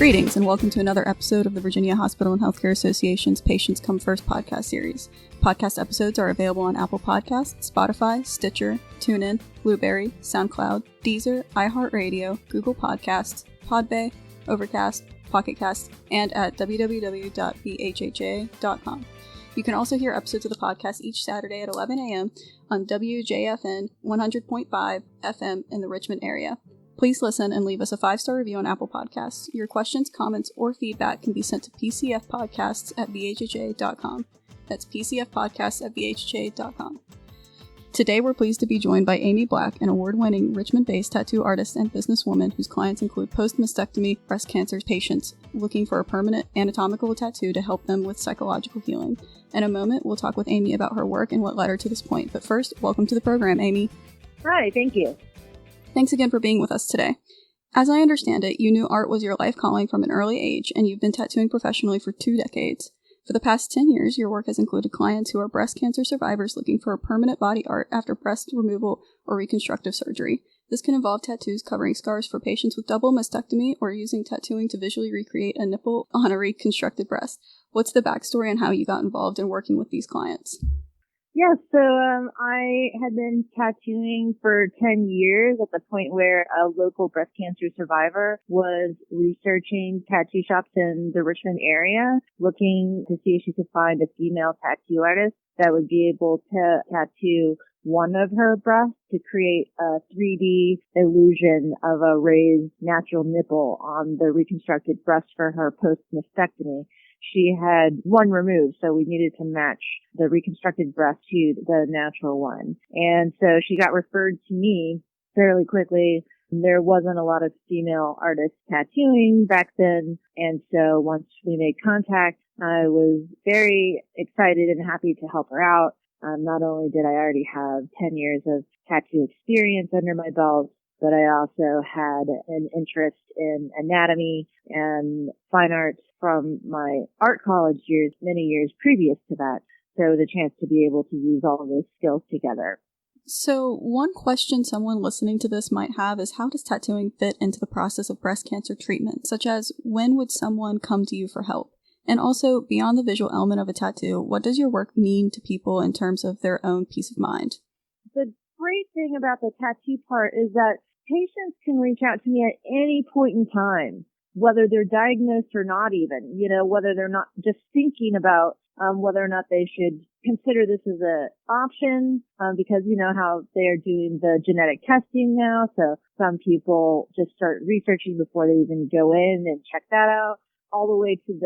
Greetings and welcome to another episode of the Virginia Hospital and Healthcare Association's Patients Come First podcast series. Podcast episodes are available on Apple Podcasts, Spotify, Stitcher, TuneIn, Blueberry, SoundCloud, Deezer, iHeartRadio, Google Podcasts, Podbay, Overcast, Pocket Cast, and at www.vhha.com. You can also hear episodes of the podcast each Saturday at 11 a.m. on WJFN 100.5 FM in the Richmond area. Please listen and leave us a 5-star review on Apple Podcasts. Your questions, comments, or feedback can be sent to pcfpodcasts@vhha.com. That's pcfpodcasts@vhha.com. Today we're pleased to be joined by Amy Black, an award-winning Richmond-based tattoo artist and businesswoman whose clients include post-mastectomy breast cancer patients looking for a permanent anatomical tattoo to help them with psychological healing. In a moment, we'll talk with Amy about her work and what led her to this point. But first, welcome to the program, Amy. Hi, thank you. Thanks again for being with us today. As I understand it, you knew art was your life calling from an early age, and you've been tattooing professionally for 2 decades. For the past 10 years, your work has included clients who are breast cancer survivors looking for a permanent body art after breast removal or reconstructive surgery. This can involve tattoos covering scars for patients with double mastectomy or using tattooing to visually recreate a nipple on a reconstructed breast. What's the backstory on how you got involved in working with these clients? Yeah, so I had been tattooing for 10 years at the point where a local breast cancer survivor was researching tattoo shops in the Richmond area, looking to see if she could find a female tattoo artist that would be able to tattoo one of her breasts to create a 3D illusion of a raised natural nipple on the reconstructed breast for her post-mastectomy. She had one removed, so we needed to match the reconstructed breast to the natural one. And so she got referred to me fairly quickly. There wasn't a lot of female artists tattooing back then. And so once we made contact, I was very excited and happy to help her out. Not only did I already have 10 years of tattoo experience under my belt, but I also had an interest in anatomy and fine arts from my art college years, many years previous to that. So the chance to be able to use all of those skills together. So one question someone listening to this might have is, how does tattooing fit into the process of breast cancer treatment? Such as, when would someone come to you for help? And also, beyond the visual element of a tattoo, what does your work mean to people in terms of their own peace of mind? The great thing about the tattoo part is that patients can reach out to me at any point in time, whether they're diagnosed or not even, whether they're not just thinking about whether or not they should consider this as an option, because you know how they're doing the genetic testing now. So some people just start researching before they even go in and check that out, all the way to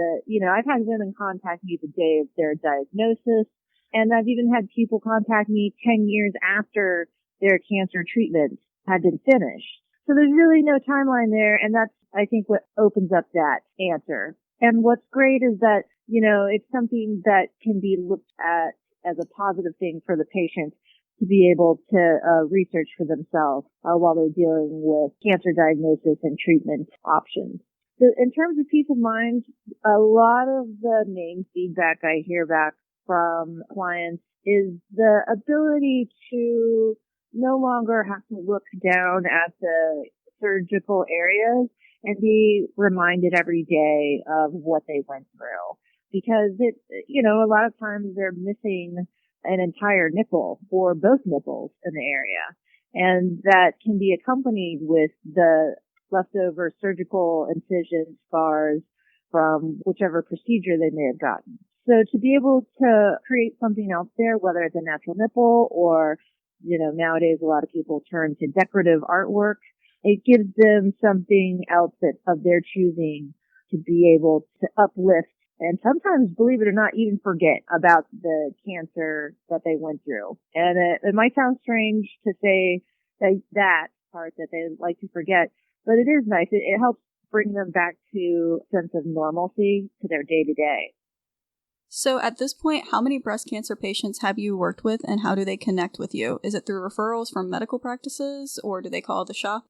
I've had women contact me the day of their diagnosis, and I've even had people contact me 10 years after their cancer treatment had been finished. So there's really no timeline there, and that's, I think, what opens up that answer. And what's great is that, it's something that can be looked at as a positive thing for the patient to be able to research for themselves while they're dealing with cancer diagnosis and treatment options. So in terms of peace of mind, a lot of the main feedback I hear back from clients is the ability to no longer have to look down at the surgical areas and be reminded every day of what they went through. Because a lot of times they're missing an entire nipple or both nipples in the area. And that can be accompanied with the leftover surgical incision scars from whichever procedure they may have gotten. So to be able to create something else there, whether it's a natural nipple or nowadays a lot of people turn to decorative artwork. It gives them something else of their choosing to be able to uplift and sometimes, believe it or not, even forget about the cancer that they went through. And it might sound strange to say that part that they like to forget, but it is nice. It helps bring them back to a sense of normalcy to their day-to-day. So at this point, how many breast cancer patients have you worked with, and how do they connect with you? Is it through referrals from medical practices, or do they call the shop?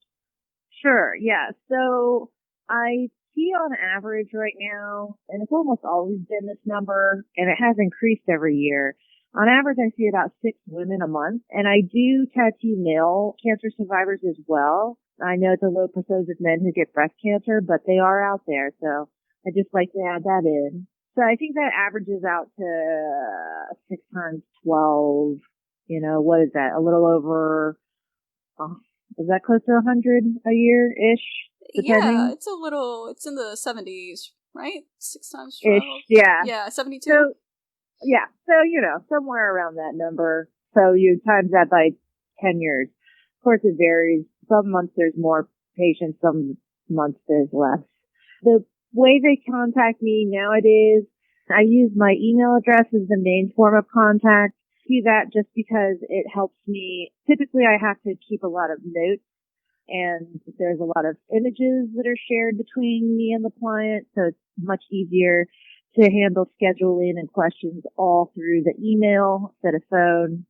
Sure, yeah. So I see on average right now, and it's almost always been this number, and it has increased every year. On average, I see about 6 women a month, and I do tattoo male cancer survivors as well. I know it's a low percentage of men who get breast cancer, but they are out there. So I just like to add that in. So I think that averages out to 6 times 12. What is that? A little over, is that close to 100 a year-ish? Yeah, Depending? it's in the 70s, right? 6 times Ish, 12. yeah. Yeah, 72. So, yeah. So, somewhere around that number. So you times that by 10 years. Of course, it varies. Some months there's more patients, some months there's less. The way they contact me nowadays, I use my email address as the main form of contact. Do that just because it helps me. Typically, I have to keep a lot of notes, and there's a lot of images that are shared between me and the client, so it's much easier to handle scheduling and questions all through the email instead of phone.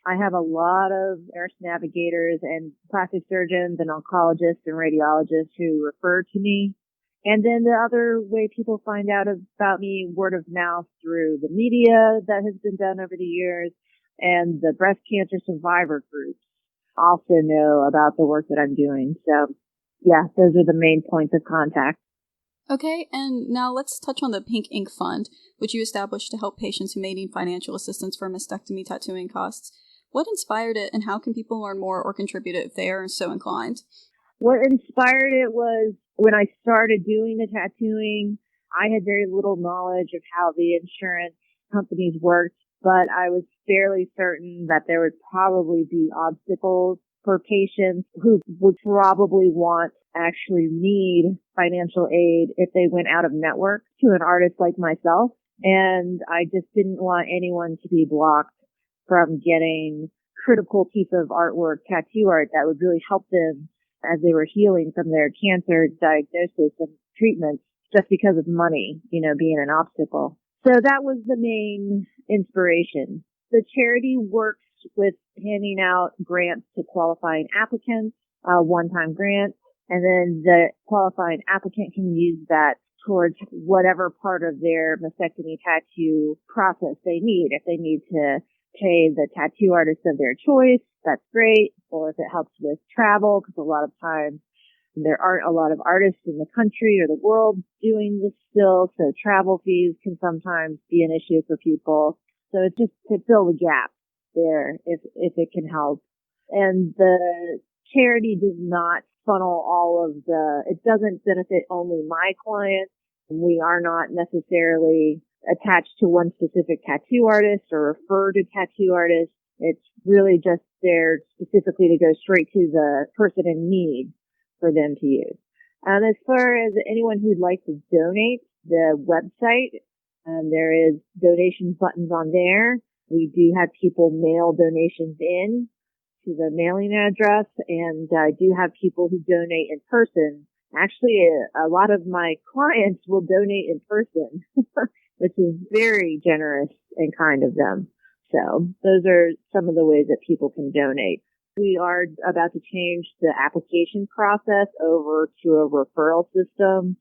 I have a lot of nurse navigators and plastic surgeons and oncologists and radiologists who refer to me. And then the other way people find out about me, word of mouth through the media that has been done over the years, and the breast cancer survivor groups also know about the work that I'm doing. So yeah, those are the main points of contact. Okay, and now let's touch on the Pink Ink Fund, which you established to help patients who may need financial assistance for mastectomy tattooing costs. What inspired it, and how can people learn more or contribute if they are so inclined? What inspired it was when I started doing the tattooing, I had very little knowledge of how the insurance companies worked, but I was fairly certain that there would probably be obstacles for patients who would probably actually need financial aid if they went out of network to an artist like myself. And I just didn't want anyone to be blocked from getting critical piece of artwork, tattoo art that would really help them as they were healing from their cancer diagnosis and treatments just because of money, being an obstacle. So that was the main inspiration. The charity works with handing out grants to qualifying applicants, a one-time grant, and then the qualifying applicant can use that towards whatever part of their mastectomy tattoo process they need. If they need to pay the tattoo artist of their choice, that's great. Or if it helps with travel, because a lot of times there aren't a lot of artists in the country or the world doing this still, so travel fees can sometimes be an issue for people. So it's just to fill the gap there if it can help. And the charity does not funnel it doesn't benefit only my clients. We are not necessarily attached to one specific tattoo artist or refer to tattoo artists. It's really just there specifically to go straight to the person in need for them to use. And as far as anyone who'd like to donate, the website, there is donation buttons on there. We do have people mail donations in to the mailing address, and I do have people who donate in person. Actually, a lot of my clients will donate in person, which is very generous and kind of them. So those are some of the ways that people can donate. We are about to change the application process over to a referral system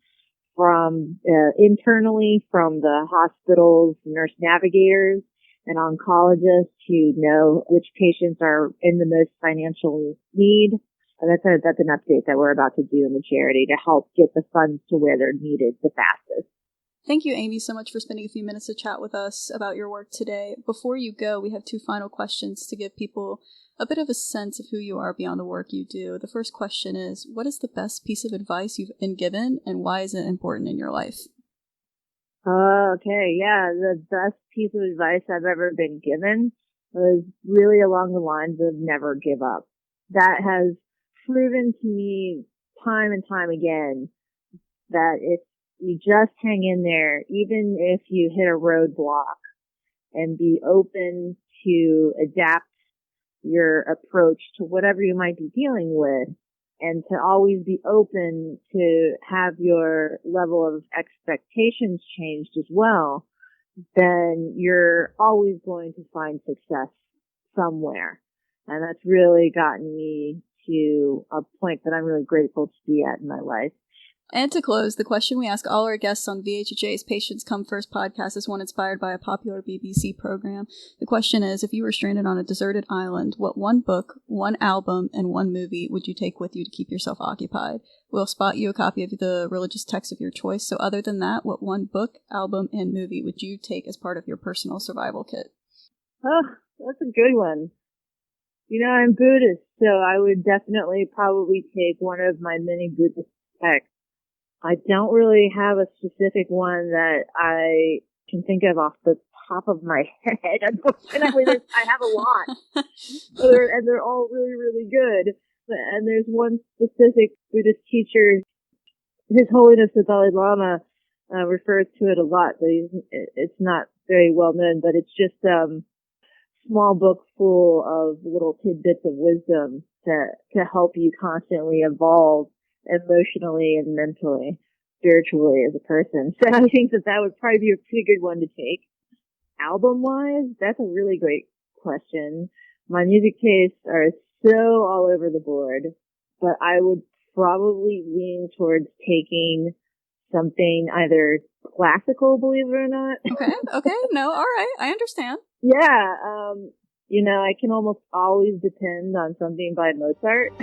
from internally from the hospital's nurse navigators and oncologists who know which patients are in the most financial need. And that's an update that we're about to do in the charity to help get the funds to where they're needed the fastest. Thank you, Amy, so much for spending a few minutes to chat with us about your work today. Before you go, we have 2 final questions to give people a bit of a sense of who you are beyond the work you do. The first question is, what is the best piece of advice you've been given, and why is it important in your life? Okay, yeah, the best piece of advice I've ever been given was really along the lines of never give up. That has proven to me time and time again that if you just hang in there, even if you hit a roadblock, and be open to adapt your approach to whatever you might be dealing with, and to always be open to have your level of expectations changed as well, then you're always going to find success somewhere. And that's really gotten me to a point that I'm really grateful to be at in my life. And to close, the question we ask all our guests on VHHA's Patients Come First podcast is one inspired by a popular BBC program. The question is, if you were stranded on a deserted island, what one book, one album, and one movie would you take with you to keep yourself occupied? We'll spot you a copy of the religious text of your choice. So other than that, what one book, album, and movie would you take as part of your personal survival kit? Oh, that's a good one. You know, I'm Buddhist, so I would definitely probably take one of my many Buddhist texts. I don't really have a specific one that I can think of off the top of my head. Unfortunately, I have a lot. And they're all really, really good. And there's one specific Buddhist teacher, His Holiness the Dalai Lama, refers to it a lot. But it's not very well known, but it's just small book full of little tidbits of wisdom to help you constantly evolve emotionally and mentally, spiritually as a person. So I think that would probably be a pretty good one to take. Album-wise, that's a really great question. My music tastes are so all over the board, but I would probably lean towards taking something either classical, believe it or not. Okay, no, all right, I understand. Yeah, you know, I can almost always depend on something by Mozart.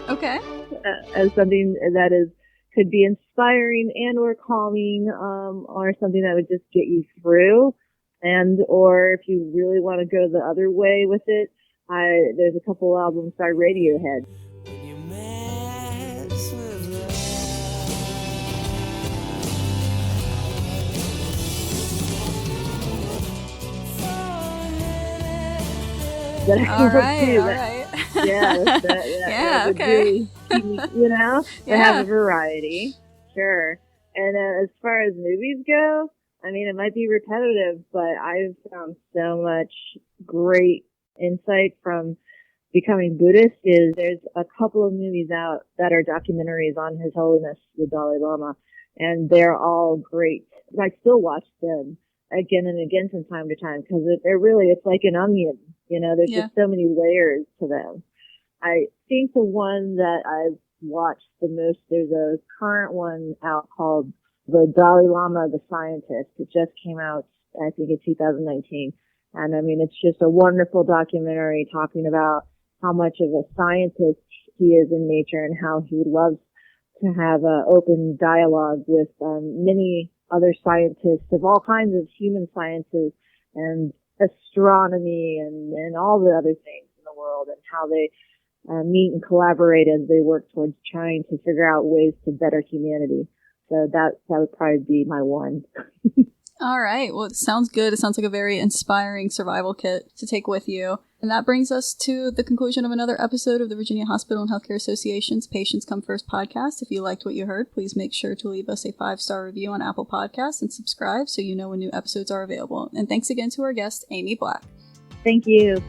Okay. As something that could be inspiring and or calming, or something that would just get you through. And or if you really want to go the other way with it, there's a couple albums by Radiohead. All right. Yeah, okay. Really, you know, to have a variety. Sure. And as far as movies go, I mean, it might be repetitive, but I've found so much great insight from becoming Buddhist. There's a couple of movies out that are documentaries on His Holiness the Dalai Lama, and they're all great. I still watch them again and again from time to time because it's like an onion. You know, there's just so many layers to them. I think the one that I've watched the most, there's a current one out called The Dalai Lama, the Scientist. It just came out, I think, in 2019. And I mean, it's just a wonderful documentary talking about how much of a scientist he is in nature and how he loves to have an open dialogue with many other scientists of all kinds of human sciences and astronomy and all the other things in the world, and how they meet and collaborate as they work towards trying to figure out ways to better humanity. So that would probably be my one. All right. Well, it sounds good. It sounds like a very inspiring survival kit to take with you. And that brings us to the conclusion of another episode of the Virginia Hospital and Healthcare Association's Patients Come First podcast. If you liked what you heard, please make sure to leave us a 5-star review on Apple Podcasts and subscribe so you know when new episodes are available. And thanks again to our guest, Amy Black. Thank you.